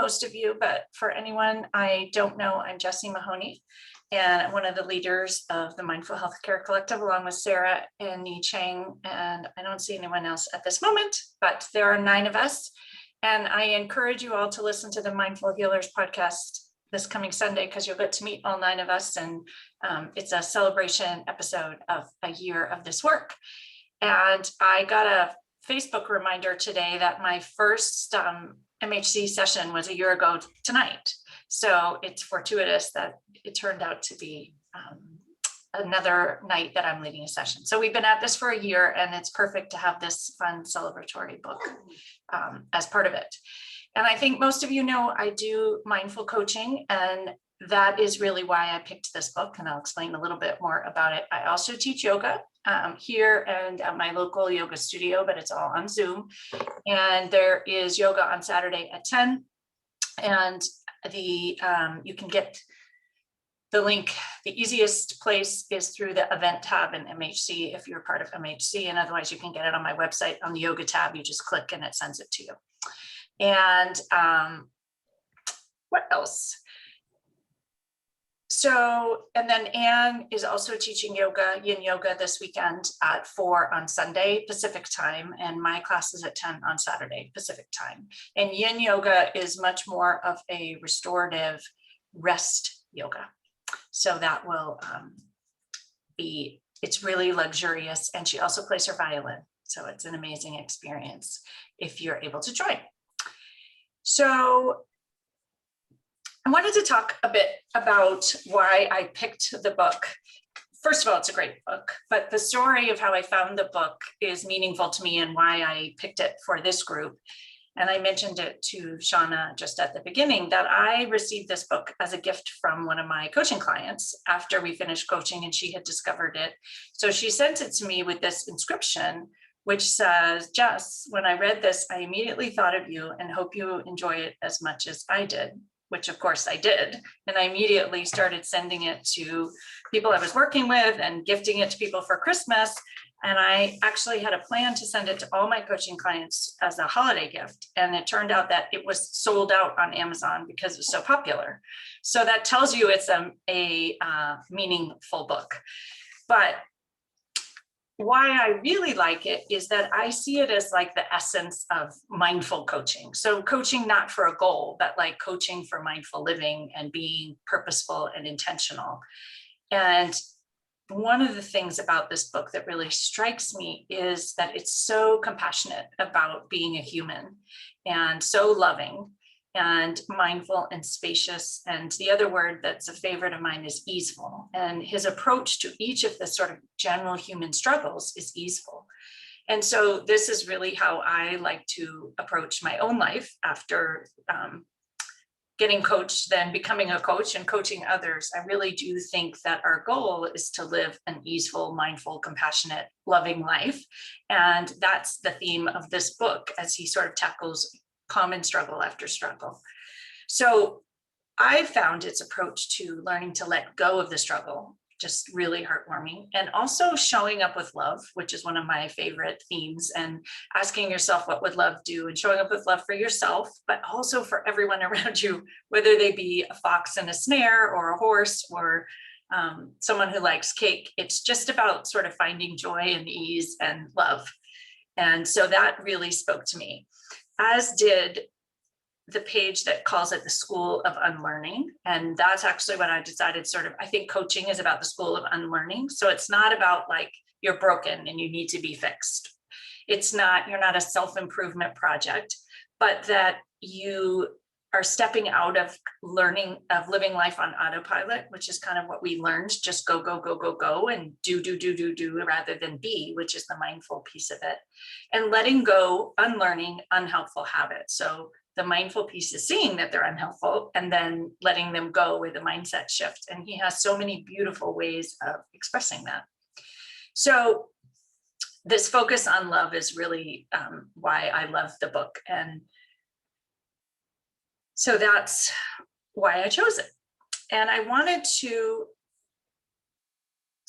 most of you, but for anyone I don't know, I'm Jessie Mahoney, and I'm one of the leaders of the Mindful Healthcare Collective, along with Sarah and Yi Chang. And I don't see anyone else at this moment, but there are 9 of us. And I encourage you all to listen to the Mindful Healers podcast this coming Sunday, because you'll get to meet all 9 of us. And it's a celebration episode of a year of this work. And I got a Facebook reminder today that my first MHC session was a year ago tonight. So it's fortuitous that it turned out to be another night that I'm leading a session. So we've been at this for a year, and it's perfect to have this fun celebratory book as part of it. And I think most of you know I do mindful coaching, and that is really why I picked this book, and I'll explain a little bit more about it. I also teach yoga here and at my local yoga studio, but it's all on Zoom. And there is yoga on Saturday at 10. And you can get the link. The easiest place is through the event tab in MHC if you're part of MHC, and otherwise you can get it on my website on the yoga tab. You just click and it sends it to you. And what else? So, and then Anne is also teaching yoga, yin yoga, this weekend at 4 on Sunday Pacific time, and my class is at 10 on Saturday Pacific time. And yin yoga is much more of a restorative rest yoga. So that will it's really luxurious, and she also plays her violin. So it's an amazing experience if you're able to join. So I wanted to talk a bit about why I picked the book. First of all, it's a great book, but the story of how I found the book is meaningful to me and why I picked it for this group. And I mentioned it to Shauna just at the beginning that I received this book as a gift from one of my coaching clients after we finished coaching, and she had discovered it. So she sent it to me with this inscription, which says, "Jess, when I read this, I immediately thought of you and hope you enjoy it as much as I did," which of course I did. And I immediately started sending it to people I was working with and gifting it to people for Christmas. And I actually had a plan to send it to all my coaching clients as a holiday gift. And it turned out that it was sold out on Amazon because it was so popular. So that tells you it's a meaningful book. But why I really like it is that I see it as like the essence of mindful coaching. So coaching not for a goal, but like coaching for mindful living and being purposeful and intentional. And one of the things about this book that really strikes me is that it's so compassionate about being a human and so loving and mindful and spacious. And the other word that's a favorite of mine is easeful. And his approach to each of the sort of general human struggles is easeful. And so this is really how I like to approach my own life after getting coached, then becoming a coach and coaching others. I really do think that our goal is to live an easeful, mindful, compassionate, loving life. And that's the theme of this book as he sort of tackles common struggle after struggle. So I found its approach to learning to let go of the struggle just really heartwarming, and also showing up with love, which is one of my favorite themes, and asking yourself, what would love do? And showing up with love for yourself, but also for everyone around you, whether they be a fox in a snare or a horse or someone who likes cake. It's just about sort of finding joy and ease and love. And so that really spoke to me, as did the page that calls it the School of Unlearning. And that's actually when I decided I think coaching is about the School of Unlearning. So it's not about like you're broken and you need to be fixed. You're not a self-improvement project, but that you are stepping out of living life on autopilot, which is kind of what we learned, just go, go, go, go, go, and do, rather than be, which is the mindful piece of it. And letting go, unlearning unhelpful habits. So the mindful piece is seeing that they're unhelpful and then letting them go with a mindset shift. And he has so many beautiful ways of expressing that. So this focus on love is really why I love the book. And so that's why I chose it. And I wanted to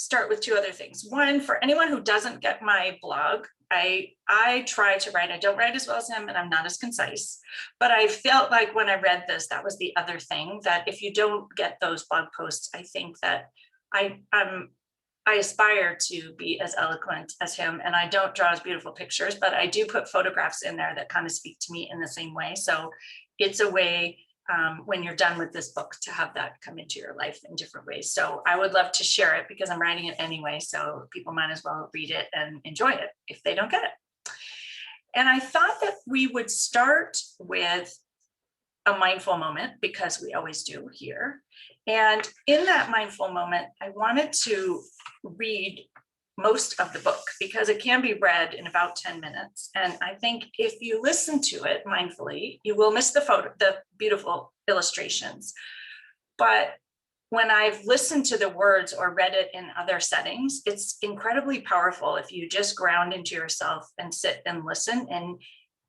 start with two other things. One, for anyone who doesn't get my blog, I try to write. I don't write as well as him, and I'm not as concise, but I felt like when I read this, that was the other thing, that if you don't get those blog posts, I think that I aspire to be as eloquent as him, and I don't draw as beautiful pictures, but I do put photographs in there that kind of speak to me in the same way. So it's a way when you're done with this book to have that come into your life in different ways. So I would love to share it because I'm writing it anyway. So people might as well read it and enjoy it if they don't get it. And I thought that we would start with a mindful moment, because we always do here. And in that mindful moment, I wanted to read most of the book because it can be read in about 10 minutes. And I think if you listen to it mindfully, you will miss the beautiful illustrations. But when I've listened to the words or read it in other settings, it's incredibly powerful if you just ground into yourself and sit and listen and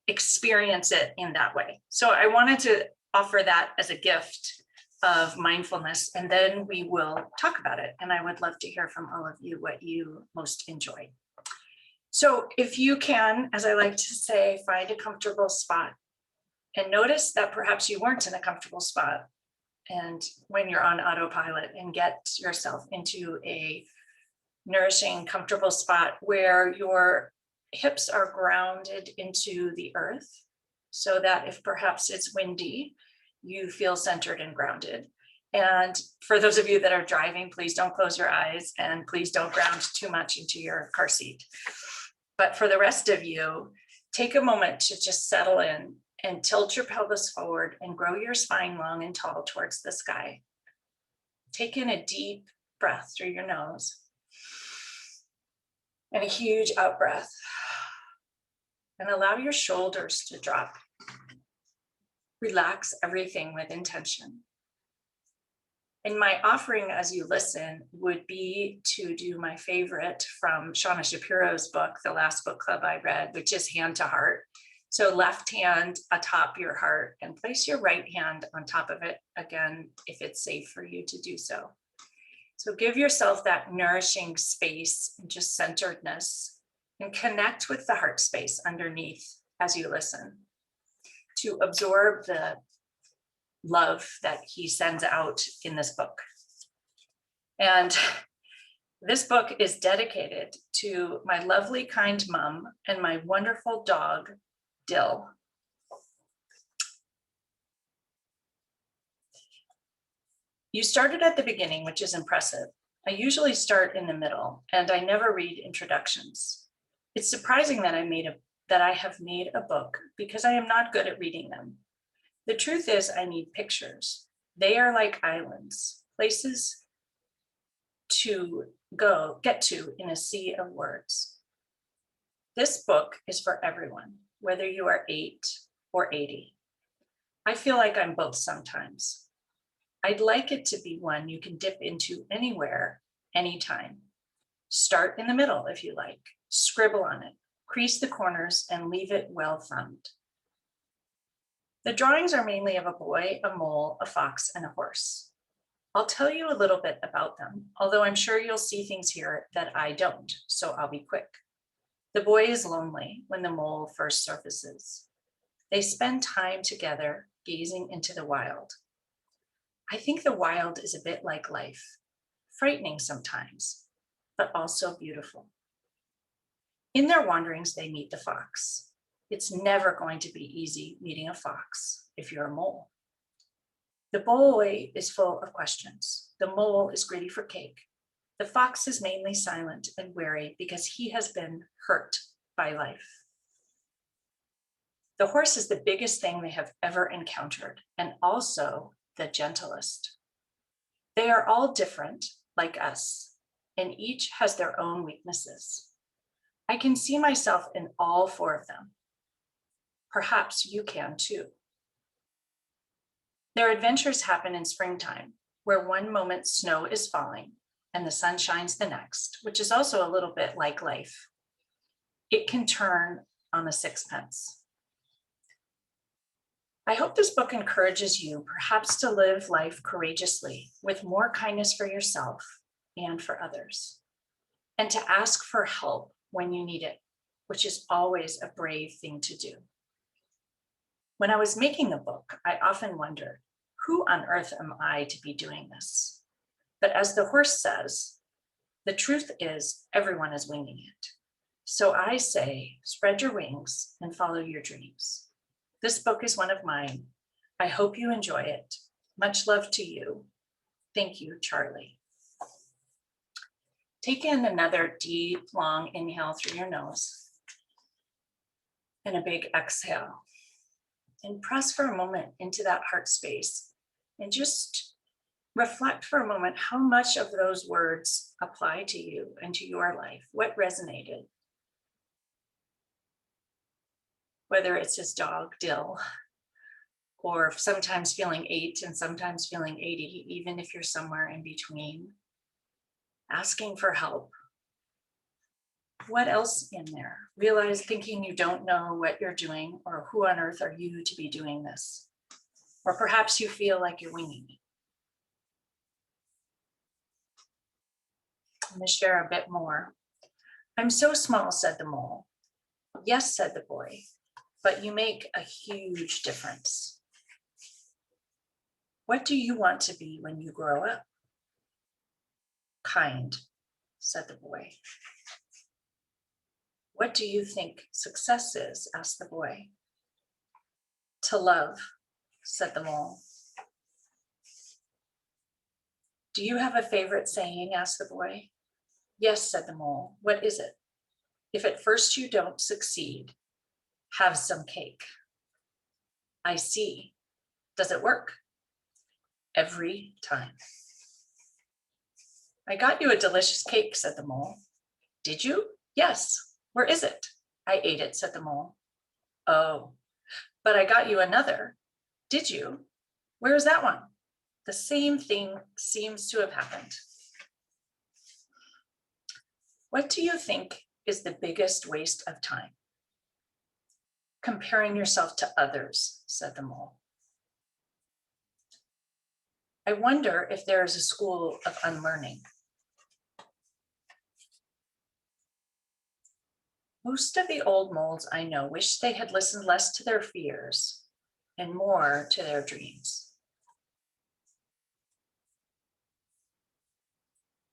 experience it in that way. So I wanted to offer that as a gift of mindfulness, and then we will talk about it. And I would love to hear from all of you what you most enjoy. So if you can, as I like to say, find a comfortable spot and notice that perhaps you weren't in a comfortable spot, and when you're on autopilot, and get yourself into a nourishing, comfortable spot where your hips are grounded into the earth, so that if perhaps it's windy, you feel centered and grounded. And for those of you that are driving, please don't close your eyes, and please don't ground too much into your car seat. But for the rest of you, take a moment to just settle in and tilt your pelvis forward and grow your spine long and tall towards the sky. Take in a deep breath through your nose and a huge out breath, and allow your shoulders to drop. Relax everything with intention. And my offering as you listen would be to do my favorite from Shauna Shapiro's book, the last book club I read, which is hand to heart. So left hand atop your heart, and place your right hand on top of it, again, if it's safe for you to do so. So give yourself that nourishing space and just centeredness, and connect with the heart space underneath as you listen, to absorb the love that he sends out in this book. And this book is dedicated to my lovely, kind mom and my wonderful dog, Dill. You started at the beginning, which is impressive. I usually start in the middle, and I never read introductions. It's surprising that I have made a book, because I am not good at reading them. The truth is, I need pictures. They are like islands, places to get to in a sea of words. This book is for everyone, whether you are 8 or 80. I feel like I'm both sometimes. I'd like it to be one you can dip into anywhere, anytime. Start in the middle if you like. Scribble on it, crease the corners, and leave it well thumbed. The drawings are mainly of a boy, a mole, a fox, and a horse. I'll tell you a little bit about them, although I'm sure you'll see things here that I don't, so I'll be quick. The boy is lonely when the mole first surfaces. They spend time together gazing into the wild. I think the wild is a bit like life, frightening sometimes, but also beautiful. In their wanderings, they meet the fox. It's never going to be easy meeting a fox if you're a mole. The boy is full of questions. The mole is greedy for cake. The fox is mainly silent and wary because he has been hurt by life. The horse is the biggest thing they have ever encountered, and also the gentlest. They are all different, like us, and each has their own weaknesses. I can see myself in all 4 of them. Perhaps you can too. Their adventures happen in springtime, where one moment snow is falling and the sun shines the next, which is also a little bit like life. It can turn on a sixpence. I hope this book encourages you perhaps to live life courageously with more kindness for yourself and for others. and to ask for help when you need it, which is always a brave thing to do. When I was making the book, I often wondered, who on earth am I to be doing this? But as the horse says, the truth is everyone is winging it. So I say, spread your wings and follow your dreams. This book is one of mine. I hope you enjoy it. Much love to you. Thank you, Charlie. Take in another deep, long inhale through your nose and a big exhale. And press for a moment into that heart space and just reflect for a moment how much of those words apply to you and to your life. What resonated? Whether it's his dog, Dill, or sometimes feeling 8 and sometimes feeling 80, even if you're somewhere in between. Asking for help. What else in there? Realize thinking you don't know what you're doing or who on earth are you to be doing this? Or perhaps you feel like you're winging it. I'm going to share a bit more. I'm so small, said the mole. Yes, said the boy, but you make a huge difference. What do you want to be when you grow up? Kind, said the boy. What do you think success is? Asked the boy. To love, said the mole. Do you have a favorite saying? Asked the boy. Yes, said the mole. What is it? If at first you don't succeed, have some cake. I see. Does it work? Every time. I got you a delicious cake, said the mole. Did you? Yes. Where is it? I ate it, said the mole. Oh, but I got you another. Did you? Where is that one? The same thing seems to have happened. What do you think is the biggest waste of time? Comparing yourself to others, said the mole. I wonder if there is a school of unlearning. Most of the old moles I know wish they had listened less to their fears and more to their dreams.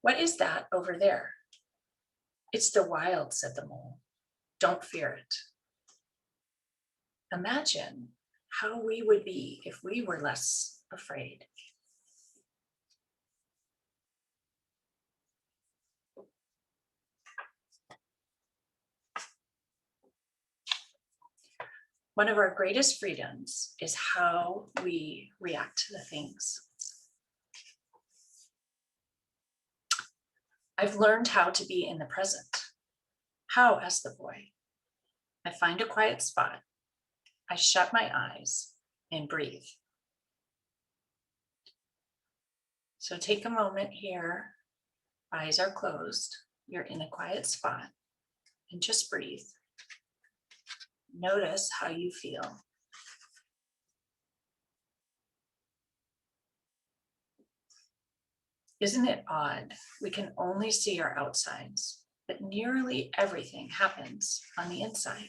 What is that over there? It's the wild, said the mole. Don't fear it. Imagine how we would be if we were less afraid. One of our greatest freedoms is how we react to the things. I've learned how to be in the present. How? Asked the boy. I find a quiet spot. I shut my eyes and breathe. So take a moment here. Eyes are closed. You're in a quiet spot and just breathe. Notice how you feel. Isn't it odd? We can only see our outsides, but nearly everything happens on the inside.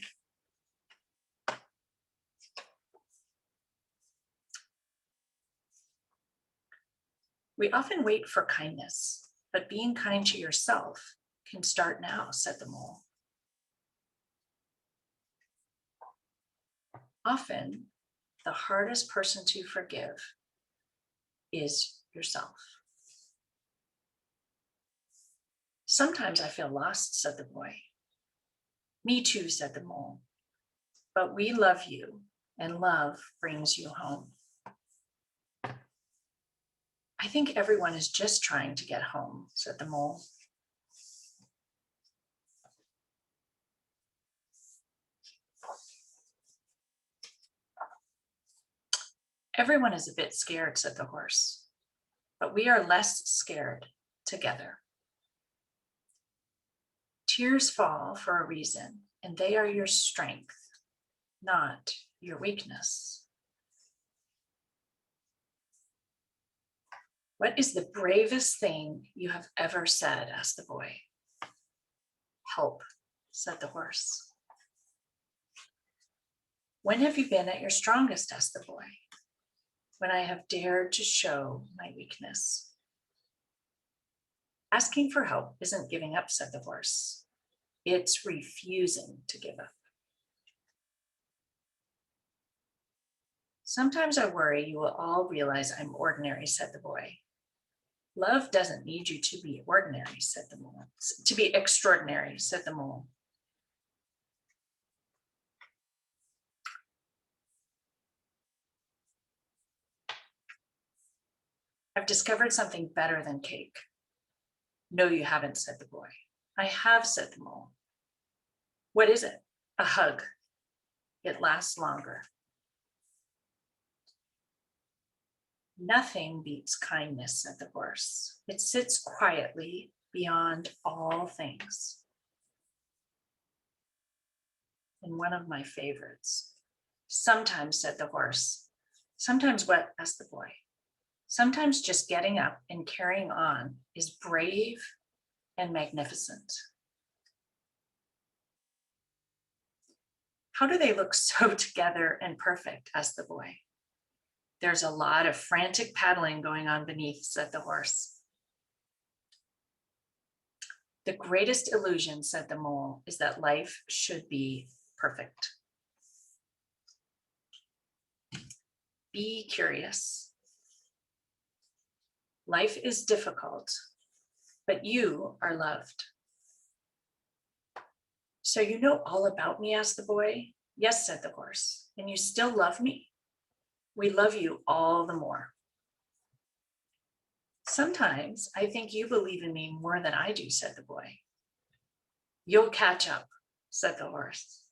We often wait for kindness, but being kind to yourself can start now, said the mole. Often, the hardest person to forgive is yourself. Sometimes I feel lost, said the boy. Me too, said the mole. But we love you, and love brings you home. I think everyone is just trying to get home, said the mole. Everyone is a bit scared, said the horse, but we are less scared together. Tears fall for a reason, and they are your strength, not your weakness. What is the bravest thing you have ever said? Asked the boy. help, said the horse. When have you been at your strongest, asked the boy. When I have dared to show my weakness. Asking for help isn't giving up, said the horse. It's refusing to give up. Sometimes I worry you will all realize I'm ordinary, said the boy. Love doesn't need you to be ordinary, said the mole. To be extraordinary, said the mole. I've discovered something better than cake. No, you haven't, said the boy. I have, said the mole. What is it? A hug. It lasts longer. Nothing beats kindness, said the horse. It sits quietly beyond all things. And one of my favorites. Sometimes, said the horse. Sometimes what? Asked the boy. Sometimes just getting up and carrying on is brave and magnificent. How do they look so together and perfect? Asked the boy. There's a lot of frantic paddling going on beneath, said the horse. The greatest illusion, said the mole, is that life should be perfect. Be curious. Life is difficult, but you are loved. So you know all about me, asked the boy. Yes, said the horse, and you still love me? We love you all the more. Sometimes I think you believe in me more than I do, said the boy. You'll catch up, said the horse.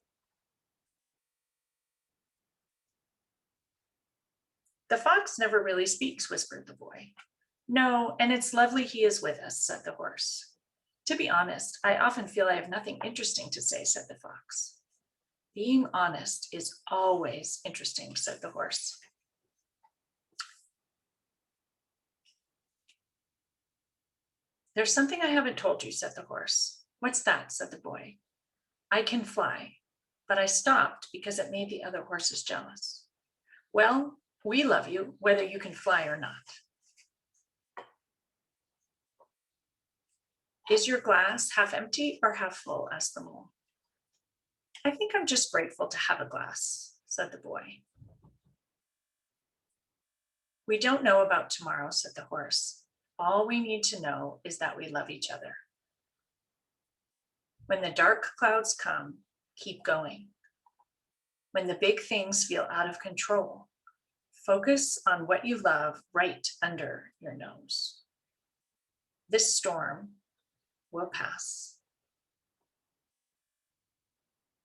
The fox never really speaks, whispered the boy. No, and it's lovely he is with us, said the horse. To be honest, I often feel I have nothing interesting to say, said the fox. Being honest is always interesting, said the horse. There's something I haven't told you, said the horse. What's that? Said the boy. I can fly, but I stopped because it made the other horses jealous. Well, we love you, whether you can fly or not. Is your glass half empty or half full? Asked the mole. I think I'm just grateful to have a glass, said the boy. We don't know about tomorrow, said the horse. All we need to know is that we love each other. When the dark clouds come, keep going. When the big things feel out of control, focus on what you love right under your nose. This storm will pass.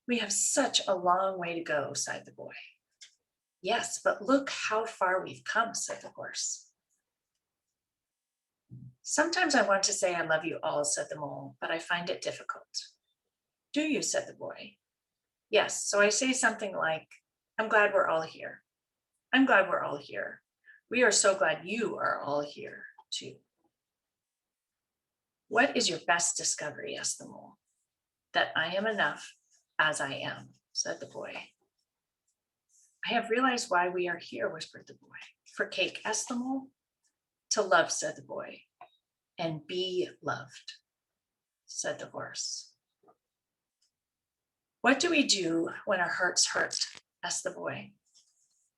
We have such a long way to go, sighed the boy. Yes, but look how far we've come, said the horse. Sometimes I want to say I love you all, said the mole, but I find it difficult. Do you? Said the boy. Yes, so I say something like, I'm glad we're all here. I'm glad we're all here. We are so glad you are all here, too. What is your best discovery? Asked the mole. That I am enough as I am, said the boy. I have realized why we are here, whispered the boy. For cake, asked the mole. To love, said the boy. And be loved, said the horse. What do we do when our hearts hurt? Asked the boy.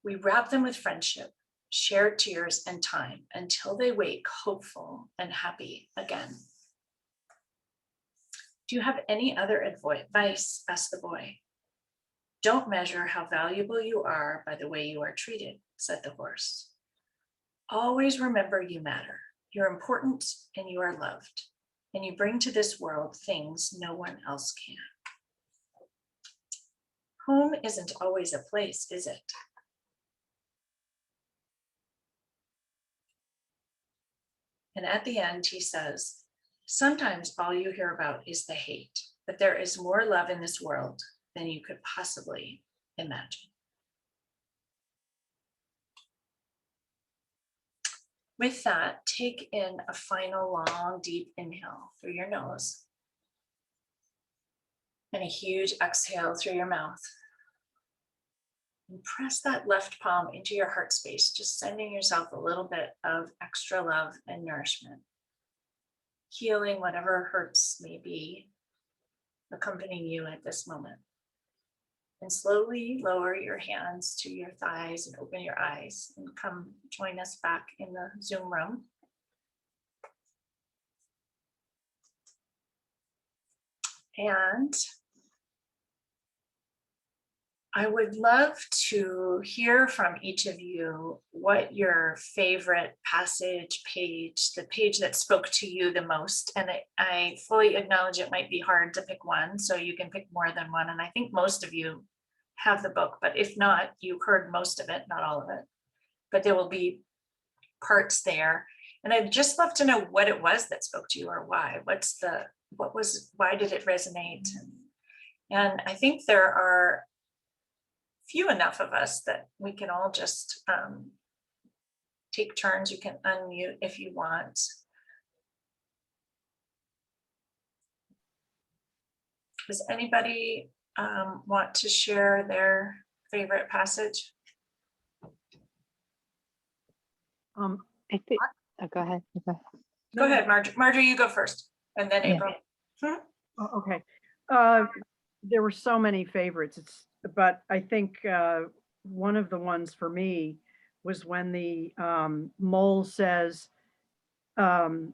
We wrap them with friendship, shared tears and time until they wake hopeful and happy again. Do you have any other advice? Asked the boy. Don't measure how valuable you are by the way you are treated, said the horse. Always remember you matter. You're important and you are loved, and you bring to this world things no one else can. Home isn't always a place, is it? And at the end, he says, sometimes all you hear about is the hate, but there is more love in this world than you could possibly imagine. With that, take in a final long, deep inhale through your nose. And a huge exhale through your mouth. And press that left palm into your heart space, just sending yourself a little bit of extra love and nourishment. Healing whatever hurts may be accompanying you at this moment. And slowly lower your hands to your thighs and open your eyes and come join us back in the Zoom room. And I would love to hear from each of you what your favorite passage, page, the page that spoke to you the most. And I fully acknowledge it might be hard to pick one, so you can pick more than one. And I think most of you have the book, but if not, you heard most of it, not all of it. But there will be parts there. And I'd just love to know what it was that spoke to you, or why. Why did it resonate? And I think there are few enough of us that we can all just take turns. You can unmute if you want. Does anybody want to share their favorite passage? I think, go ahead. Go ahead, Marjorie, you go first, and then April. Oh, okay. There were so many favorites, but I think one of the ones for me was when the mole says, when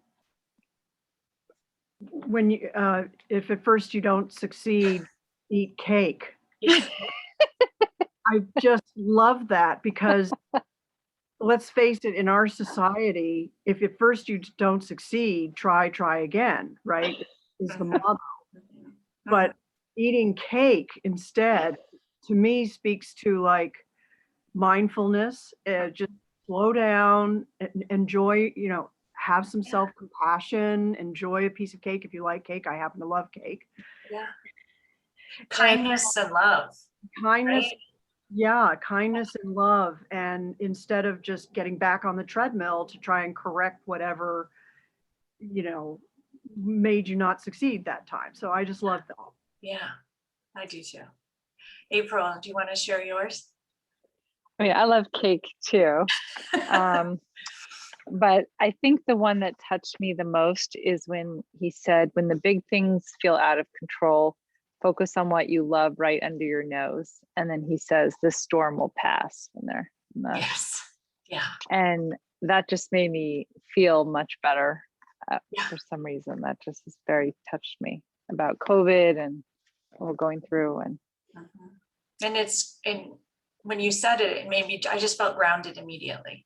you, if at first you don't succeed, eat cake. Yeah. I just love that, because let's face it, in our society, if at first you don't succeed, try again, right? Is the motto. But eating cake instead, to me, speaks to like mindfulness, just slow down, enjoy, have some self-compassion, enjoy a piece of cake if you like cake. I happen to love cake. Yeah. Kindness and love. Kindness. Right? Yeah, kindness and love. And instead of just getting back on the treadmill to try and correct whatever, made you not succeed that time. So I just love that. Yeah, I do too. April, do you want to share yours? I mean, I love cake too. But I think the one that touched me the most is when he said, when the big things feel out of control, focus on what you love right under your nose. And then he says, the storm will pass when they're Yes. Yeah. And that just made me feel much better Yeah. for some reason. That just has very touched me about COVID and what we're going through. And and when you said it, it made me, I just felt grounded immediately.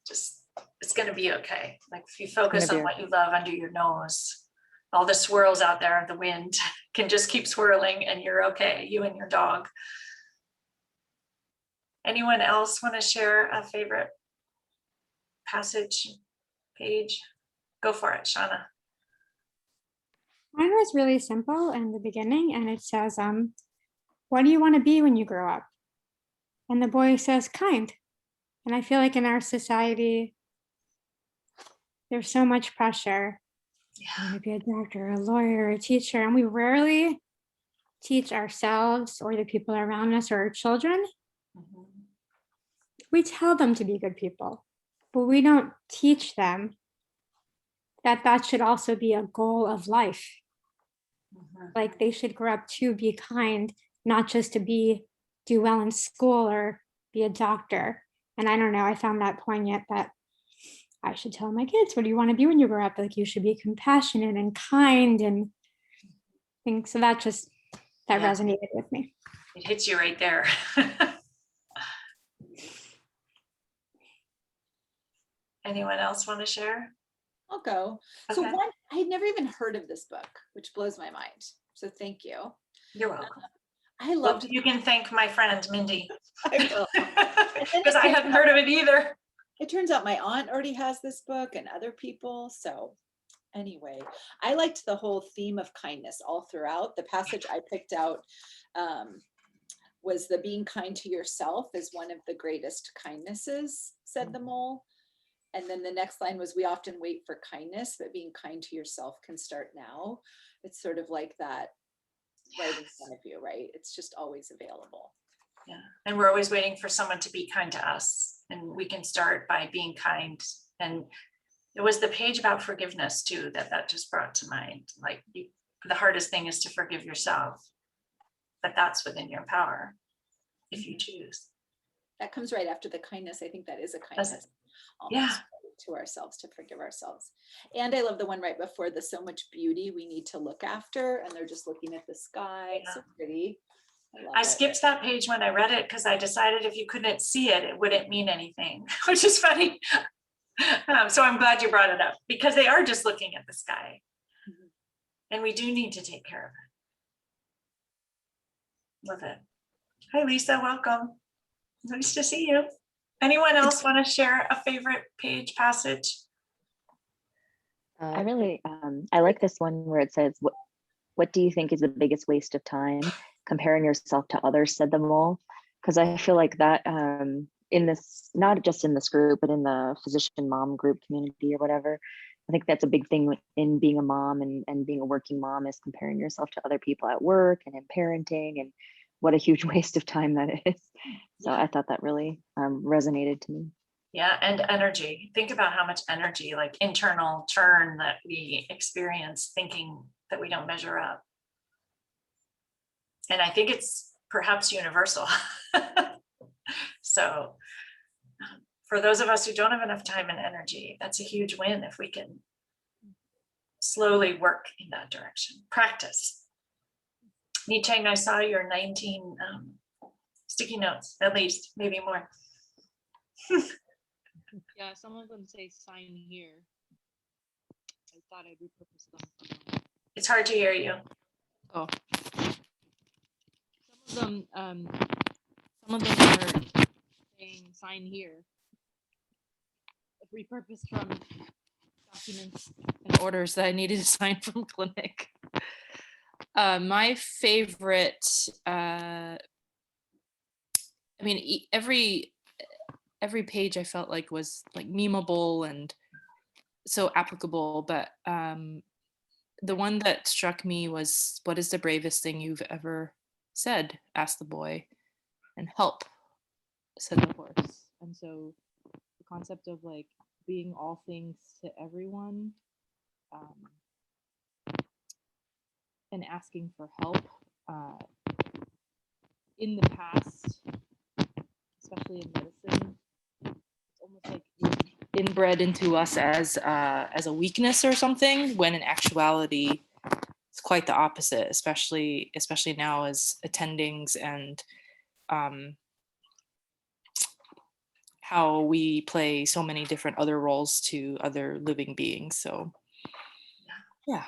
Just, it's going to be okay. Like if you focus on what you love under your nose, all the swirls out there, the wind can just keep swirling and you're okay, you and your dog. Anyone else want to share a favorite passage, page? Go for it, Shauna. Mine was really simple in the beginning, and it says, what do you want to be when you grow up? And the boy says, kind. And I feel like in our society, there's so much pressure. I want to be a doctor, a lawyer, a teacher, and we rarely teach ourselves or the people around us or our children. We tell them to be good people, but we don't teach them that that should also be a goal of life. Like they should grow up to be kind, not just to do well in school or be a doctor. And I don't know, I found that poignant that I should tell my kids, what do you want to be when you grow up? Like you should be compassionate and kind and things. So that resonated with me. It hits you right there. Anyone else want to share? I'll go. Okay. So one, I had never even heard of this book, which blows my mind. So thank you. You're welcome. I loved. You can thank my friend Mindy. I will. Because I hadn't heard of it either. It turns out my aunt already has this book and other people. So anyway, I liked the whole theme of kindness all throughout. The passage I picked out was the being kind to yourself is one of the greatest kindnesses, said the mole. And then the next line was, we often wait for kindness, but being kind to yourself can start now. It's sort of like that right in front of you, right? It's just always available. Yeah, and we're always waiting for someone to be kind to us, and we can start by being kind. And it was the page about forgiveness too that just brought to mind. Like the hardest thing is to forgive yourself, but that's within your power if you choose. That comes right after the kindness. I think that is a Does kindness. Yeah. Almost to ourselves, to forgive ourselves. And I love the one right before, the so much beauty we need to look after, and they're just looking at the sky. Yeah. So pretty. love I it. skipped that page when I read it because I decided if you couldn't see it, it wouldn't mean anything, which is funny. So I'm glad you brought it up because they are just looking at the sky. Mhm. And we do need to take care of it. Love it. Hi, Lisa, welcome. Nice to see you. Anyone else want to share a favorite page passage? I really, I like this one where it says, what do you think is the biggest waste of time? Comparing yourself to others, said them all. Because I feel like that in this, not just in this group, but in the physician mom group community or whatever, I think that's a big thing in being a mom and being a working mom, is comparing yourself to other people at work and in parenting, and what a huge waste of time that is. So Yeah. I thought that really resonated to me. Yeah, and energy. Think about how much energy, like internal churn, that we experience thinking that we don't measure up. And I think it's perhaps universal. So for those of us who don't have enough time and energy, that's a huge win if we can slowly work in that direction. Practice. Nicheng, I saw your 19 sticky notes, at least, maybe more. Yeah, some of them say sign here. I thought I'd repurpose them. It's hard to hear you. Oh. Some of them are saying sign here. Repurposed from documents and orders that I needed to sign from clinic. My favorite, I mean, every page I felt like was like memeable and so applicable, but the one that struck me was, what is the bravest thing you've ever said? Asked the boy. And help, said the horse. And so the concept of like being all things to everyone, and asking for help in the past, especially in medicine, it's almost like inbred into us as a weakness or something, when in actuality it's quite the opposite, especially now as attendings, and how we play so many different other roles to other living beings. So yeah,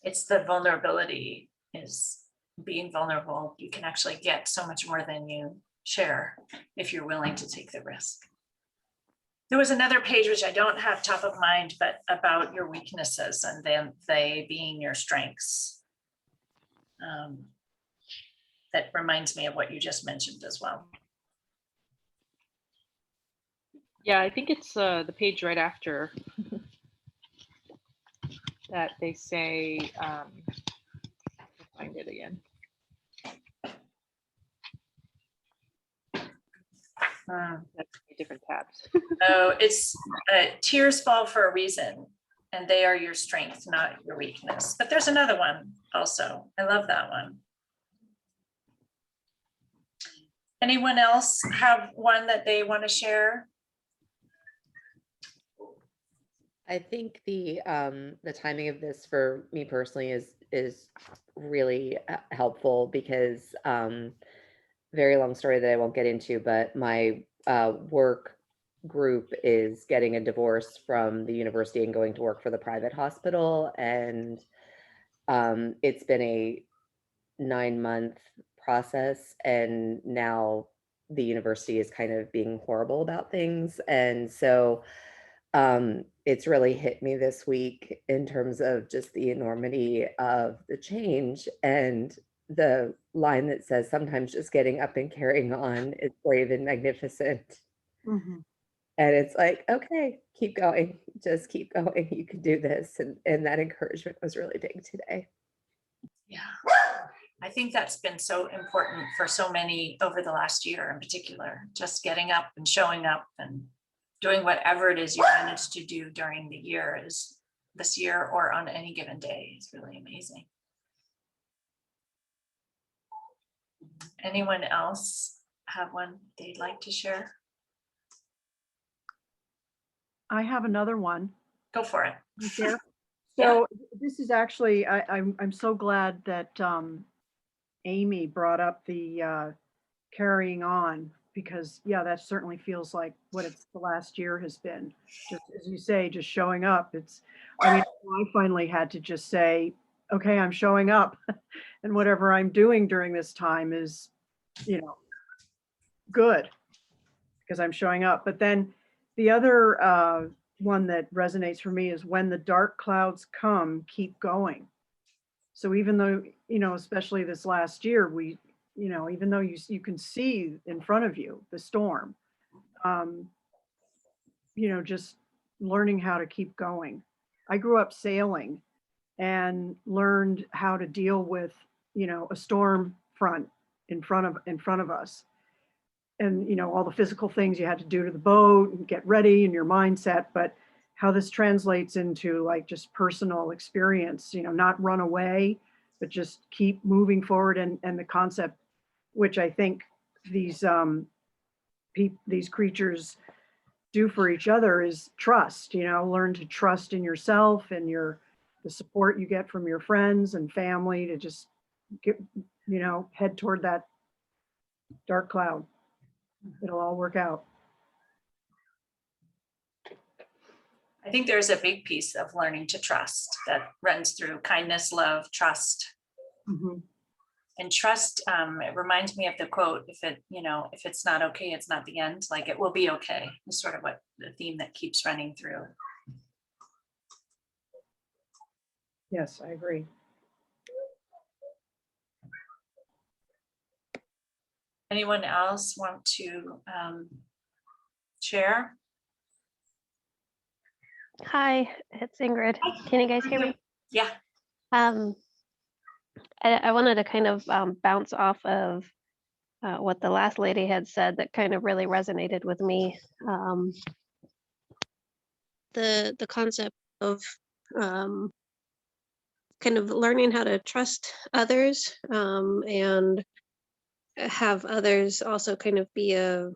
It's the vulnerability, is being vulnerable. You can actually get so much more than you share if you're willing to take the risk. There was another page which I don't have top of mind, but about your weaknesses and then they being your strengths. That reminds me of what you just mentioned as well. yeah, I think it's the page right after that they say, I'll find it again. That's different tabs. Oh, it's tears fall for a reason, and they are your strength, not your weakness. But there's another one also. I love that one. Anyone else have one that they want to share? I think the timing of this for me personally is really helpful because very long story that I won't get into, but my work group is getting a divorce from the university and going to work for the private hospital, and it's been a 9-month process, and now the university is kind of being horrible about things, and so it's really hit me this week in terms of just the enormity of the change, and the line that says sometimes just getting up and carrying on is brave and magnificent. Mhm. And it's like, okay, keep going, just keep going, you can do this. And that encouragement was really big today. Yeah. I think that's been so important for so many over the last year in particular, just getting up and showing up and doing whatever it is you managed to do during the year is this year or on any given day is really amazing. Anyone else have one they'd like to share? I have another one. Go for it. You share? So this is actually, I'm so glad that Amy brought up the carrying on, because yeah, that certainly feels like what it's the last year has been. Just as you say, just showing up. I mean, I finally had to just say, okay, I'm showing up, and whatever I'm doing during this time is, good, because I'm showing up. But then the other one that resonates for me is when the dark clouds come, keep going. So even though, especially this last year, even though you can see in front of you the storm, just learning how to keep going. I grew up sailing and learned how to deal with, a storm front in front of us. And, all the physical things you had to do to the boat and get ready and your mindset, but how this translates into like just personal experience, not run away, but just keep moving forward. And the concept, which I think these creatures do for each other, is trust. Learn to trust in yourself and the support you get from your friends and family to just get, head toward that dark cloud. It'll all work out. I think there's a big piece of learning to trust that runs through kindness, love, trust. Mm-hmm. And trust, it reminds me of the quote, if it's not okay, it's not the end, like it will be okay. It's sort of what the theme that keeps running through. Yes, I agree. Anyone else want to share? Hi, it's Ingrid. Can you guys hear me? Yeah. I wanted to kind of bounce off of what the last lady had said that kind of really resonated with me. The concept of kind of learning how to trust others and have others also kind of be a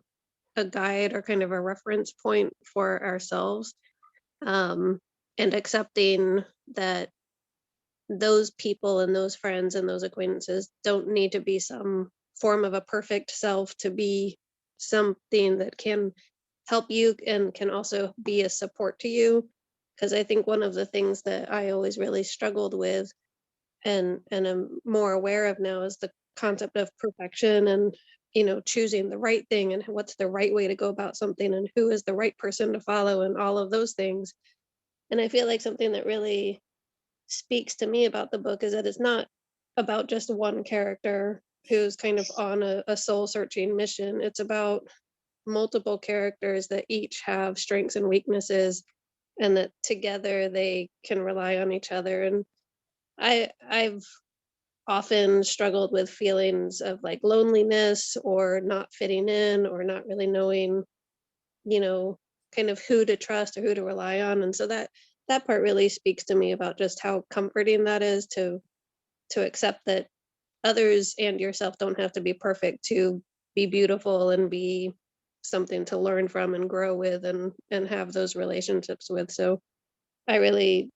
guide or kind of a reference point for ourselves, and accepting that those people and those friends and those acquaintances don't need to be some form of a perfect self to be something that can help you and can also be a support to you. Because I think one of the things that I always really struggled with and I'm more aware of now is the concept of perfection and choosing the right thing and what's the right way to go about something and who is the right person to follow and all of those things. And I feel like something that really speaks to me about the book is that it's not about just one character who's kind of on a soul searching mission. It's about multiple characters that each have strengths and weaknesses and that together they can rely on each other. And I've often struggled with feelings of like loneliness or not fitting in or not really knowing, kind of who to trust or who to rely on. And so that part really speaks to me about just how comforting that is to accept that others and yourself don't have to be perfect to be beautiful and be something to learn from and grow with and have those relationships with. So I really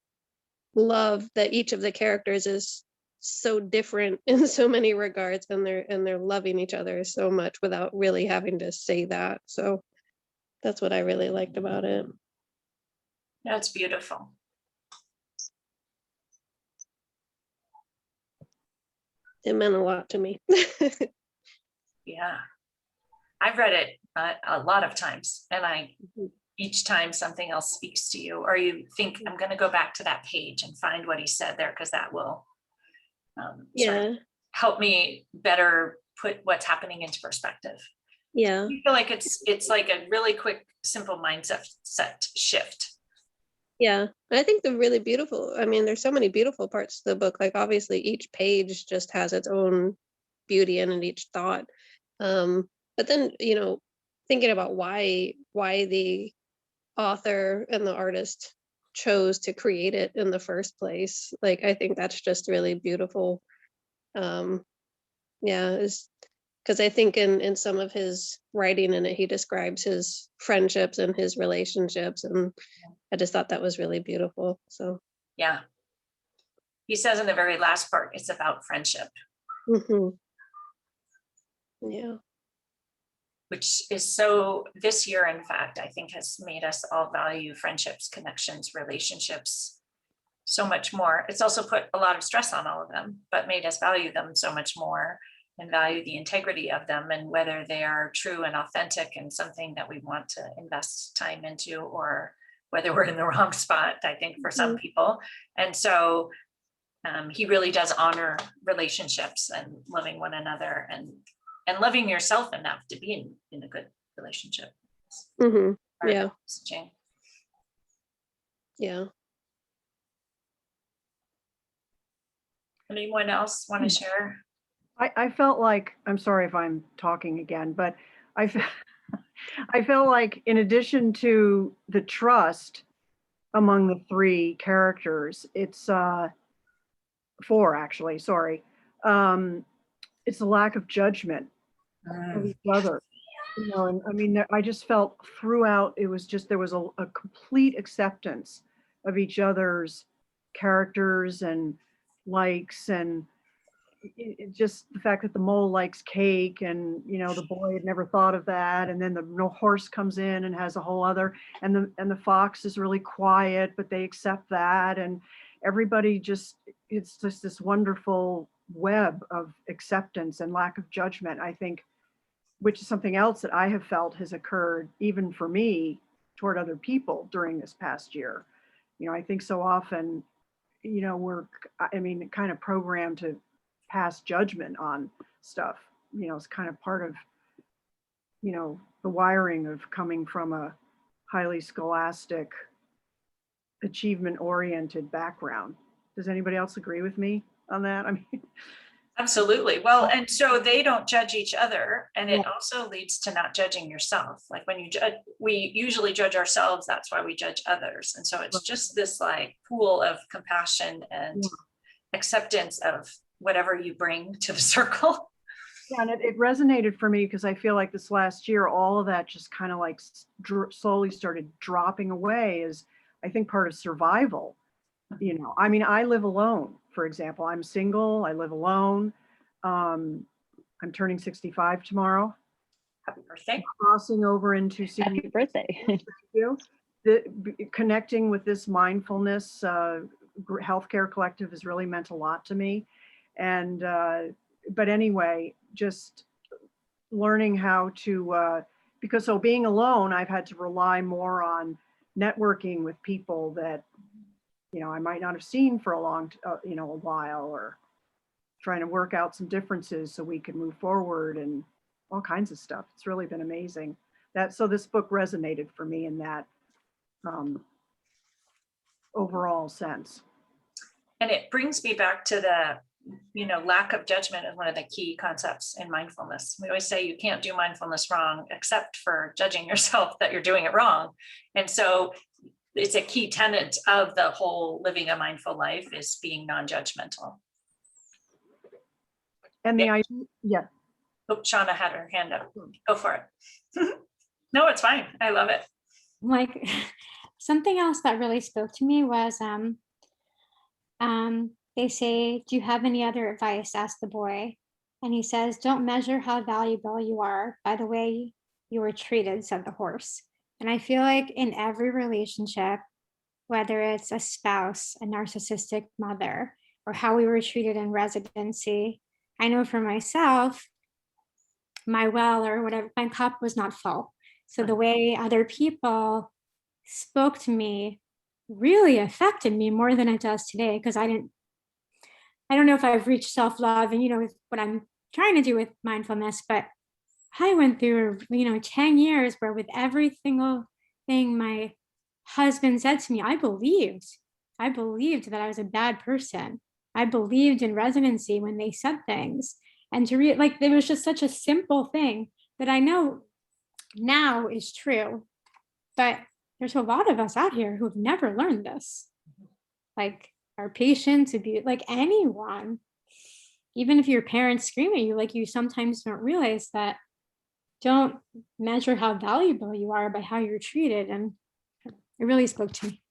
love that each of the characters is so different in so many regards, and they're loving each other so much without really having to say that. So that's what I really liked about it. That's beautiful. It meant a lot to me. Yeah. I've read it a lot of times, and each time something else speaks to you, or you think, I'm going to go back to that page and find what he said there, because that will sort of help me better put what's happening into perspective. Yeah. I feel like it's like a really quick, simple mindset shift. Yeah, and I think the really beautiful, I mean, there's so many beautiful parts to the book. Like obviously each page just has its own beauty in it, each thought. But then, thinking about why the author and the artist chose to create it in the first place. Like I think that's just really beautiful. Um, yeah, is because I think in some of his writing in it, he describes his friendships and his relationships, and I just thought that was really beautiful. So, Yeah. He says in the very last part, it's about friendship, mhm. Yeah. which is so this year, in fact, I think has made us all value friendships, connections, relationships so much more. It's also put a lot of stress on all of them, but made us value them so much more and value the integrity of them and whether they are true and authentic and something that we want to invest time into, or whether we're in the wrong spot, I think, for some people. And so he really does honor relationships and loving one another and loving yourself enough to be in a good relationship. Mhm. Part of Yeah. the messaging. Yeah. Anyone else want to share? I felt like, I'm sorry if I'm talking again, but I, I felt like in addition to the trust among the three characters, it's four actually, sorry. It's a lack of judgment of each other. And I mean, I just felt throughout, it was just, there was a complete acceptance of each other's characters and likes, and it just the fact that the mole likes cake, and the boy had never thought of that, and then the no horse comes in and has a whole other, and the fox is really quiet, but they accept that, and everybody just, it's just this wonderful web of acceptance and lack of judgment, I think, which is something else that I have felt has occurred even for me toward other people during this past year. I think so often, we're, I mean, kind of programmed to pass judgment on stuff. It's kind of part of, the wiring of coming from a highly scholastic, achievement oriented background. Does anybody else agree with me on that? I mean, Absolutely. Well, and so they don't judge each other, and it Yeah. also leads to not judging yourself. Like when you judge, we usually judge ourselves, that's why we judge others. And so it's just this like pool of compassion and acceptance of whatever you bring to the circle. yeah, and it resonated for me because I feel like this last year, all of that just kind of like slowly started dropping away as I think part of survival. I mean, I live alone, for example. I'm single, I live alone. I'm turning 65 tomorrow. Happy birthday. Crossing over into senior. Happy birthday. Thank you. Connecting with this mindfulness healthcare collective has really meant a lot to me. And, but anyway, just learning how to, because so being alone, I've had to rely more on networking with people that, I might not have seen for a long, a while, or trying to work out some differences so we can move forward and all kinds of stuff. It's really been amazing. So this book resonated for me in that overall sense. And it brings me back to the, lack of judgment is one of the key concepts in mindfulness. We always say you can't do mindfulness wrong, except for judging yourself that you're doing it wrong. And so it's a key tenet of the whole living a mindful life is being non-judgmental. And the idea, yeah. Oh, Shauna had her hand up. Go for it. No, it's fine. I love it. Like something else that really spoke to me was they say, do you have any other advice? Asked the boy. And he says, don't measure how valuable you are by the way you were treated, said the horse. And I feel like in every relationship, whether it's a spouse, a narcissistic mother, or how we were treated in residency, I know for myself, my well or whatever, my cup was not full. So the way other people spoke to me really affected me more than it does today, because I don't know if I've reached self-love and what I'm trying to do with mindfulness, but I went through 10 years where with every single thing my husband said to me, I believed that I was a bad person. I believed in residency when they said things. And to read, like, there was just such a simple thing that I know now is true. But there's a lot of us out here who've never learned this. Like our patients would be like anyone, even if your parents scream at you, like you sometimes don't realize that. Don't measure how valuable you are by how you're treated. And it really spoke to me.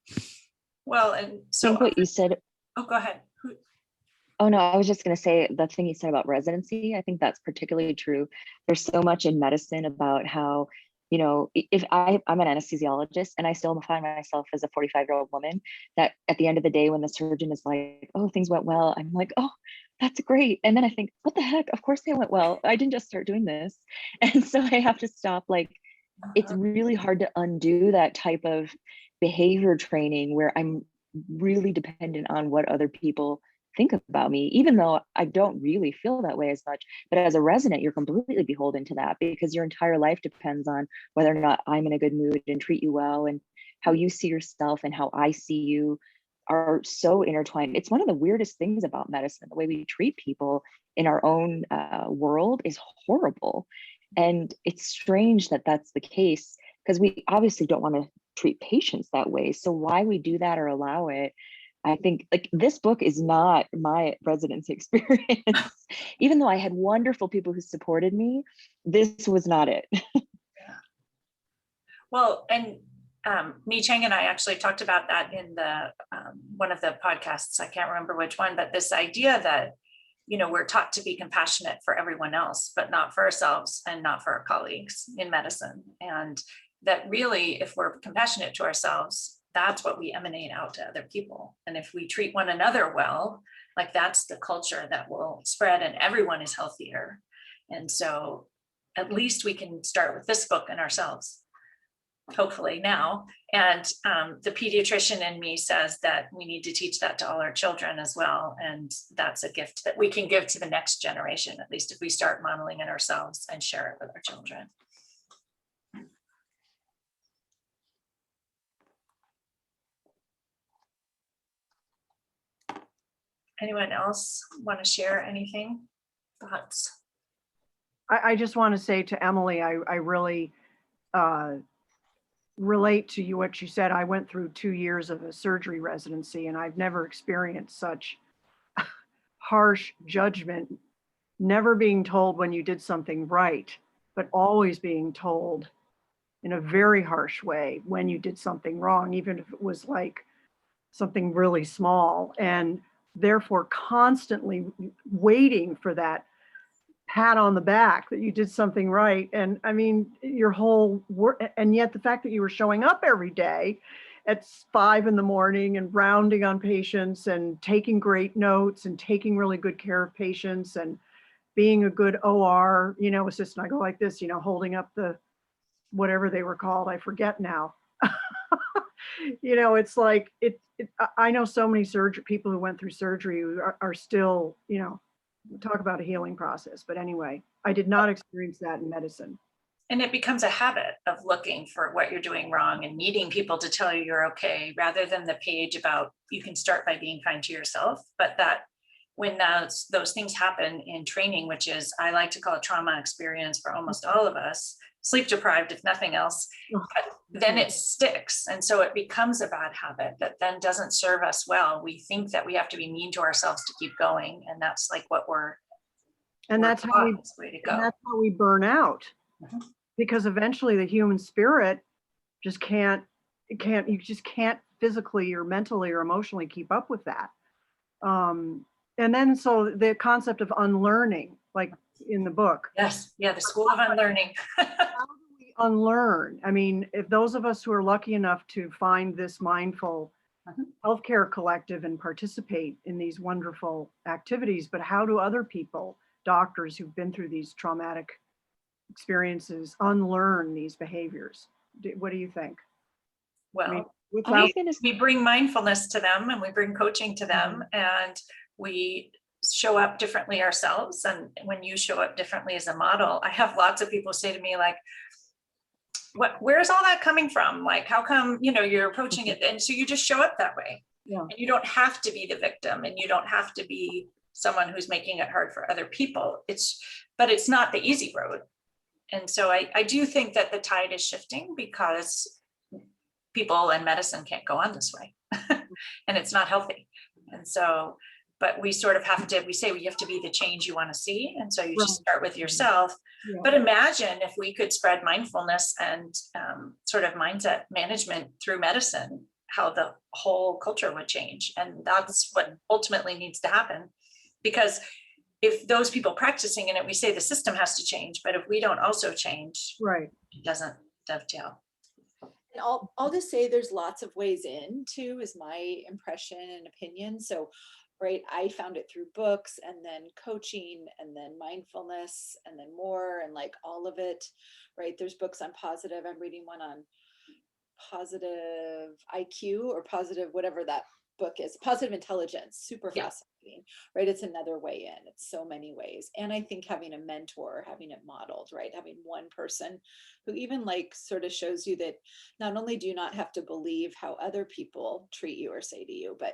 Well, and I so, think what you said, oh, go ahead. oh no, I was just going to say the thing you said about residency. I think that's particularly true. There's so much in medicine about how, you know, if I'm an anesthesiologist and I still find myself as a 45-year-old woman, that at the end of the day, when the surgeon is like, oh, things went well, I'm like, oh, that's great. And then I think, what the heck? Of course they went well. I didn't just start doing this. And so I have to stop. Like, it's really hard to undo that type of behavior training where I'm really dependent on what other people think about me, even though I don't really feel that way as much. But as a resident, you're completely beholden to that because your entire life depends on whether or not I'm in a good mood and treat you well, and how you see yourself and how I see you are so intertwined. It's one of the weirdest things about medicine. The way we treat people in our own world is horrible. And it's strange that that's the case because we obviously don't want to treat patients that way. So why we do that or allow it, I think, like, this book is not my residency experience. Even though I had wonderful people who supported me, this was not it. Well, and Mi Chang and I actually talked about that in the one of the podcasts. I can't remember which one, but this idea that, you know, we're taught to be compassionate for everyone else, but not for ourselves and not for our colleagues in medicine. And that really, if we're compassionate to ourselves, that's what we emanate out to other people. And if we treat one another well, like, that's the culture that will spread and everyone is healthier. And so at least we can start with this book and ourselves, hopefully now. And the pediatrician in me says that we need to teach that to all our children as well. And that's a gift that we can give to the next generation, at least if we start modeling it ourselves and share it with our children. Anyone else want to share anything? Thoughts? I just want to say to Emily, I really relate to you what you said. I went through 2 years of a surgery residency, and I've never experienced such harsh judgment, never being told when you did something right, but always being told in a very harsh way when you did something wrong, even if it was like something really small, and therefore constantly waiting for that pat on the back that you did something right. And I mean, your whole work, and yet the fact that you were showing up every day at 5 a.m. and rounding on patients and taking great notes and taking really good care of patients and being a good OR, you know, assistant. I go like this, you know, holding up the, whatever they were called, I forget now. You know, it's like, I know so many people who went through surgery who are still, you know, talk about a healing process. But anyway, I did not experience that in medicine. And it becomes a habit of looking for what you're doing wrong and needing people to tell you you're okay, rather than the page about you can start by being kind to yourself. But that when those things happen in training, which is, I like to call it trauma experience for almost all of us, sleep deprived, if nothing else, but then it sticks. And so it becomes a bad habit that then doesn't serve us well. We think that we have to be mean to ourselves to keep going. And that's like what that's how we burn out. Mm-hmm. Because eventually the human spirit just you just can't physically or mentally or emotionally keep up with that. And then, so the concept of unlearning, like in the book. Yes. Yeah. The school of unlearning. How do we unlearn? I mean, if those of us who are lucky enough to find this mindful healthcare collective and participate in these wonderful activities, but how do other people, doctors who've been through these traumatic experiences, unlearn these behaviors? What do you think? Well, I mean, we bring mindfulness to them and we bring coaching to them, and we show up differently ourselves. And when you show up differently as a model, I have lots of people say to me, like, where's all that coming from? Like, how come, you're approaching it? And so you just show up that way. Yeah. And you don't have to be the victim, and you don't have to be someone who's making it hard for other people. But it's not the easy road. And so I do think that the tide is shifting because people and medicine can't go on this way and it's not healthy. And so, but we sort of have to, we say we have to be the change you want to see. And so you just start with yourself. Yeah. But imagine if we could spread mindfulness and sort of mindset management through medicine, how the whole culture would change. And that's what ultimately needs to happen. Because if those people practicing in it, we say the system has to change, but if we don't also change, Right. it doesn't dovetail. And I'll just say there's lots of ways in too, is my impression and opinion. So, right, I found it through books and then coaching and then mindfulness and then more and like all of it, right? There's books on positive. I'm reading one on positive IQ or positive, whatever that book is, positive intelligence, super fascinating, right? It's another way in. It's so many ways. And I think having a mentor, having it modeled, right? Having one person who even like sort of shows you that not only do you not have to believe how other people treat you or say to you, but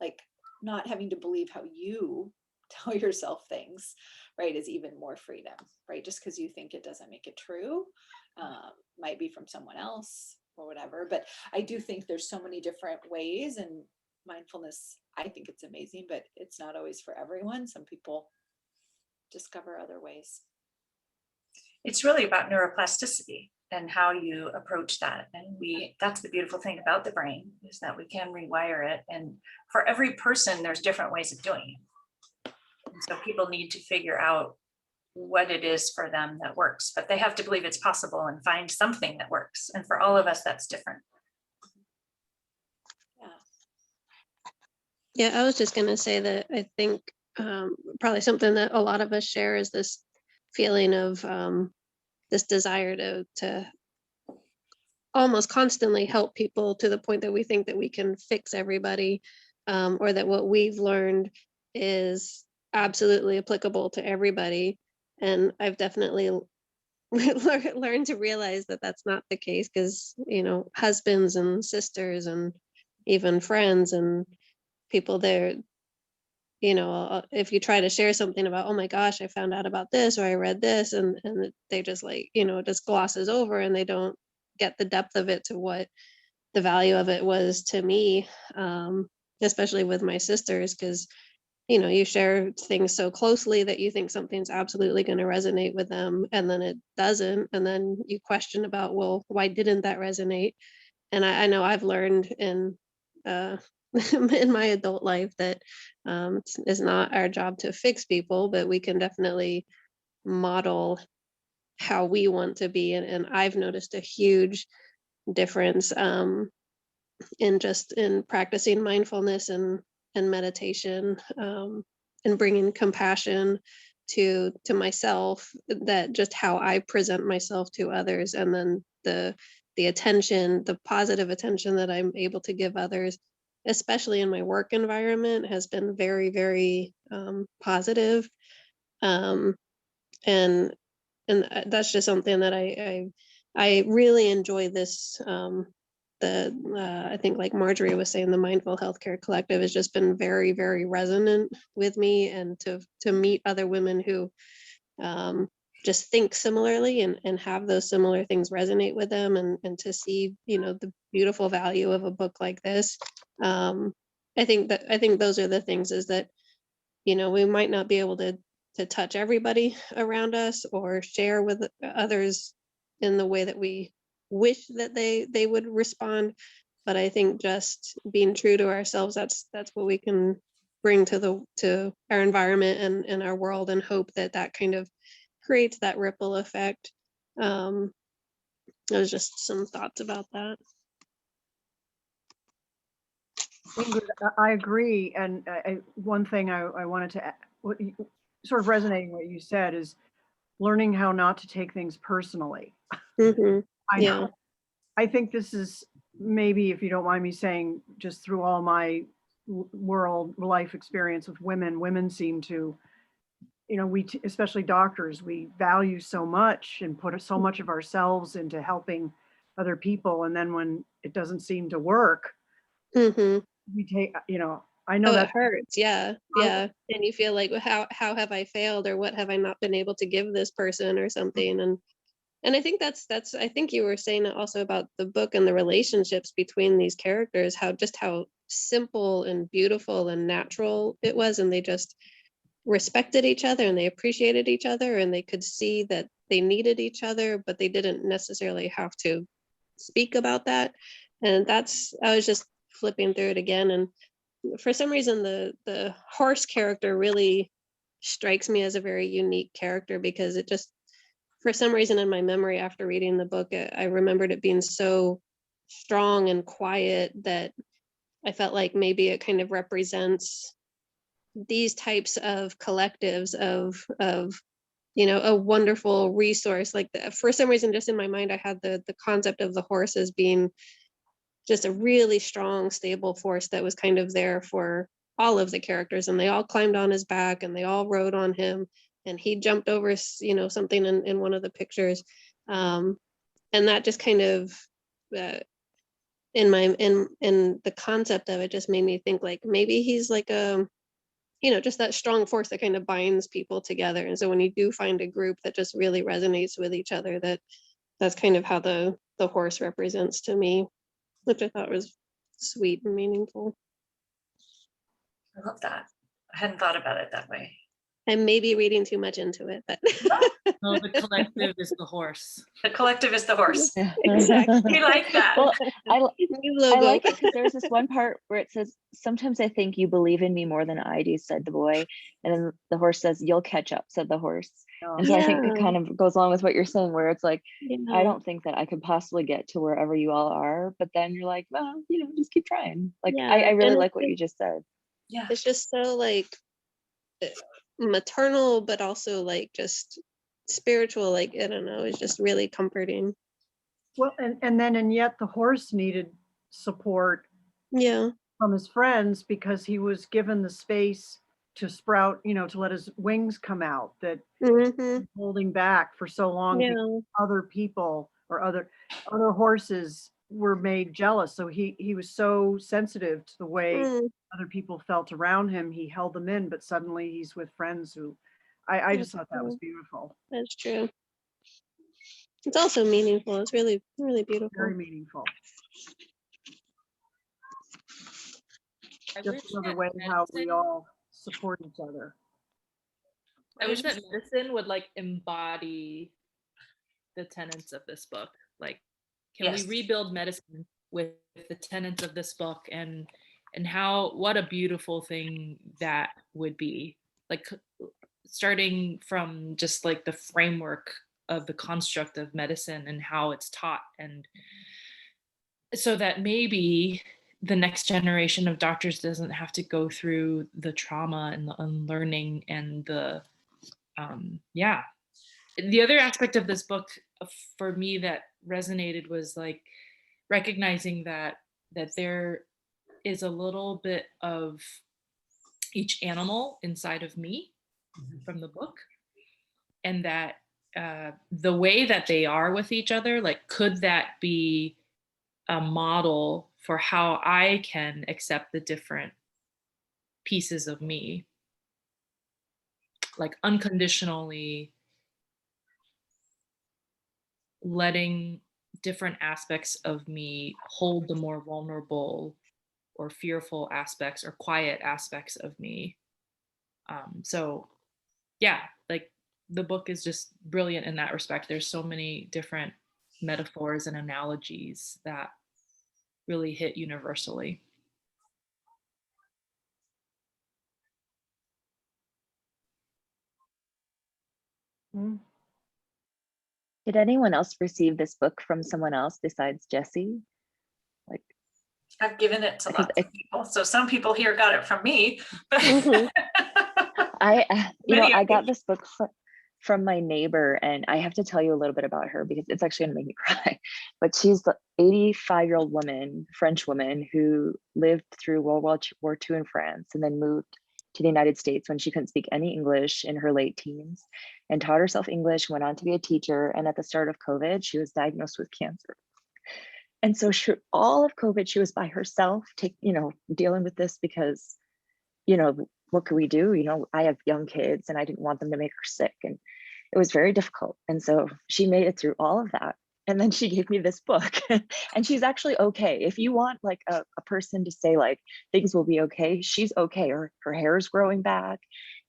like not having to believe how you tell yourself things, right, is even more freedom, right? Just because you think it doesn't make it true, might be from someone else or whatever. But I do think there's so many different ways, and mindfulness, I think it's amazing, but it's not always for everyone. Some people discover other ways. It's really about neuroplasticity and how you approach that. And that's the beautiful thing about the brain, is that we can rewire it. And for every person, there's different ways of doing it. And so people need to figure out what it is for them that works, but they have to believe it's possible and find something that works. And for all of us, that's different. Yeah, I was just going to say that I think probably something that a lot of us share is this feeling of this desire to almost constantly help people to the point that we think that we can fix everybody, or that what we've learned is absolutely applicable to everybody. And I've definitely learned to realize that that's not the case, because, husbands and sisters and even friends and people there, if you try to share something about, oh my gosh, I found out about this, or I read this, and they just like, it just glosses over, and they don't get the depth of it to what the value of it was to me, especially with my sisters, because you share things so closely that you think something's absolutely going to resonate with them, and then it doesn't, and then you question about, well, why didn't that resonate? And I know I've learned in in my adult life that it's not our job to fix people, but we can definitely model how we want to be. And I've noticed a huge difference in practicing mindfulness and meditation, and bringing compassion to myself, that just how I present myself to others, and then the attention, the positive attention that I'm able to give others, especially in my work environment, has been very, very positive. And that's just something that I really enjoy this. I think, like Marjorie was saying, the Mindful Healthcare Collective has just been very, very resonant with me, and to meet other women who just think similarly and have those similar things resonate with them, and to see, the beautiful value of a book like this. I think those are the things, is that, we might not be able to touch everybody around us or share with others in the way that we wish that they would respond. But I think just being true to ourselves, that's what we can bring to our environment and our world, and hope that kind of creates that ripple effect. There's just some thoughts about that. Ingrid, I agree. And one thing I wanted to sort of resonating what you said is learning how not to take things personally. Mm-hmm. Yeah. I think this is, maybe, if you don't mind me saying, just through all my life experience with women seem to you know, especially doctors, we value so much and put so much of ourselves into helping other people. And then when it doesn't seem to work, Mm-hmm. we take, you know, I know Oh, it that hurts. Yeah. Yeah. And you feel like, "Well, how have I failed, or what have I not been able to give this person or something?" And I think that's I think you were saying it also about the book and the relationships between these characters, how simple and beautiful and natural it was, and they just respected each other and they appreciated each other, and they could see that they needed each other, but they didn't necessarily have to speak about that. And I was just flipping through it again, and for some reason the horse character really strikes me as a very unique character, because it just, for some reason in my memory after reading the book, I remembered it being so strong and quiet that I felt like maybe it kind of represents these types of collectives of a wonderful resource. Like for some reason, just in my mind, I had the concept of the horse as being just a really strong, stable force that was kind of there for all of the characters, and they all climbed on his back and they all rode on him, and he jumped over something in one of the pictures, and that just kind of in the concept of it just made me think like maybe he's like just that strong force that kind of binds people together. And so when you do find a group that just really resonates with each other, that's kind of how the horse represents to me, which I thought was sweet and meaningful. I love that. I hadn't thought about it that way. I may be reading too much into it, but No, the collective is the horse. The collective is the horse. exactly. We like that. Well, New I logo. like it because there's this one part where it says, "Sometimes I think you believe in me more than I do," said the boy. And then the horse says, "You'll catch up," said the horse. And so I think it kind of goes along with what you're saying, where it's like, I don't think that I could possibly get to wherever you all are. But then you're like, well, just keep trying. Like, I really like what you just said. Yeah. It's just so like maternal, but also like just spiritual. Like, I don't know, it's just really comforting. Well, and yet the horse needed support Yeah. from his friends because he was given the space to sprout, to let his wings come out, that Mm-hmm. holding back for so long Yeah. because other people or other horses were made jealous. So he was so sensitive to the way other people felt around him. He held them in, but suddenly he's with friends who I just thought that was beautiful. That's true. It's also meaningful. It's really, really beautiful. Very meaningful. Just another way how we all support each other. I wish that medicine would like embody the tenets of this book. Like, can we rebuild medicine with the tenets of this book, and what a beautiful thing that would be. Like, starting from just like the framework of the construct of medicine and how it's taught, and so that maybe the next generation of doctors doesn't have to go through the trauma and the unlearning and the The other aspect of this book for me that resonated was like recognizing that there is a little bit of each animal inside of me from the book, and that the way that they are with each other, like, could that be a model for how I can accept the different pieces of me, like unconditionally letting different aspects of me hold the more vulnerable or fearful aspects or quiet aspects of me. So yeah, like, the book is just brilliant in that respect. There's so many different metaphors and analogies that really hit universally. Did anyone else receive this book from someone else besides Jessie? Like, I've given it to lots of people, so some people here got it from me. But I got this book from my neighbor, and I have to tell you a little bit about her because it's actually gonna make me cry. But she's the 85-year-old woman, French woman, who lived through World War II in France and then moved to the United States when she couldn't speak any English in her late teens, and taught herself English, went on to be a teacher. And at the start of COVID, she was diagnosed with cancer. And so all of COVID, she was by herself, dealing with this because, what could we do? I have young kids and I didn't want them to make her sick. And it was very difficult. And so she made it through all of that. And then she gave me this book and she's actually okay. If you want like a person to say like things will be okay, she's okay. Her hair is growing back,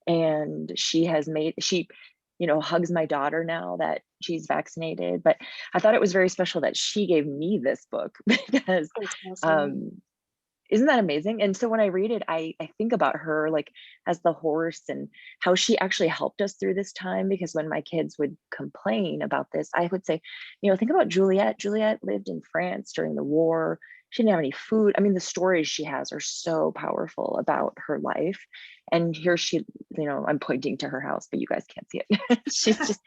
and she hugs my daughter now that she's vaccinated. But I thought it was very special that she gave me this book because isn't that amazing? And so when I read it, I think about her like as the horse and how she actually helped us through this time. Because when my kids would complain about this, I would say, think about Juliet. Juliet lived in France during the war. She didn't have any food. I mean, the stories she has are so powerful about her life. And here she, I'm pointing to her house, but you guys can't see it. She's just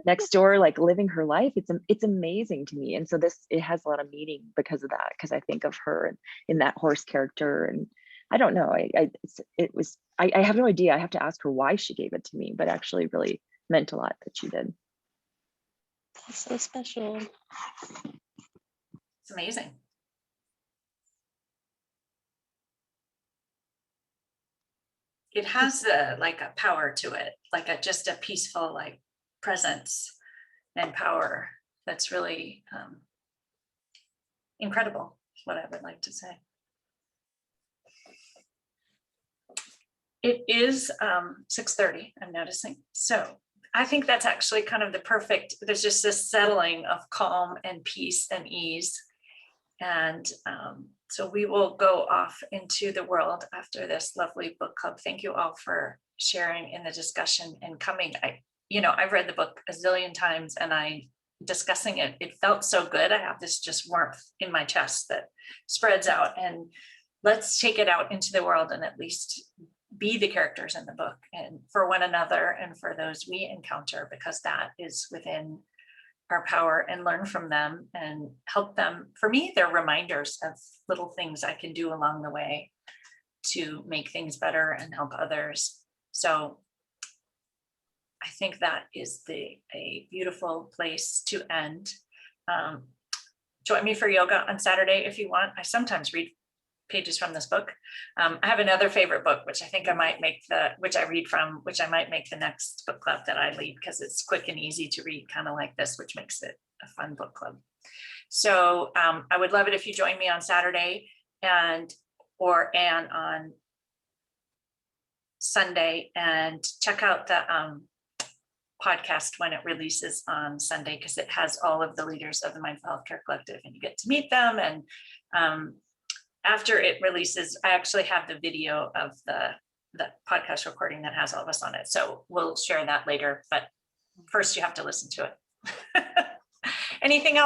next door, like living her life. It's amazing to me. And so it has a lot of meaning because of that, because I think of her and in that horse character. And I don't know, I have no idea. I have to ask her why she gave it to me, but actually really meant a lot that she did. That's so special. It's amazing. It has like a power to it, like just a peaceful like presence and power that's really incredible, is what I would like to say. It is 6:30, I'm noticing. So I think that's actually kind of the perfect, there's just this settling of calm and peace and ease. And so we will go off into the world after this lovely book club. Thank you all for sharing in the discussion and coming. I've read the book a zillion times, and discussing it, it felt so good. I have this just warmth in my chest that spreads out, and let's take it out into the world and at least be the characters in the book, and for one another and for those we encounter, because that is within our power, and learn from them and help them. For me, they're reminders of little things I can do along the way to make things better and help others. So I think that is a beautiful place to end. Join me for yoga on Saturday if you want. I sometimes read pages from this book. I have another favorite book, which I think I might make which I might make the next book club that I lead, because it's quick and easy to read, kind of like this, which makes it a fun book club. So I would love it if you join me on Saturday and on Sunday, and check out the podcast when it releases on Sunday, because it has all of the leaders of the Mindful Healthcare Collective, and you get to meet them. And after it releases, I actually have the video of the podcast recording that has all of us on it. So we'll share that later, but first you have to listen to it. Anything else?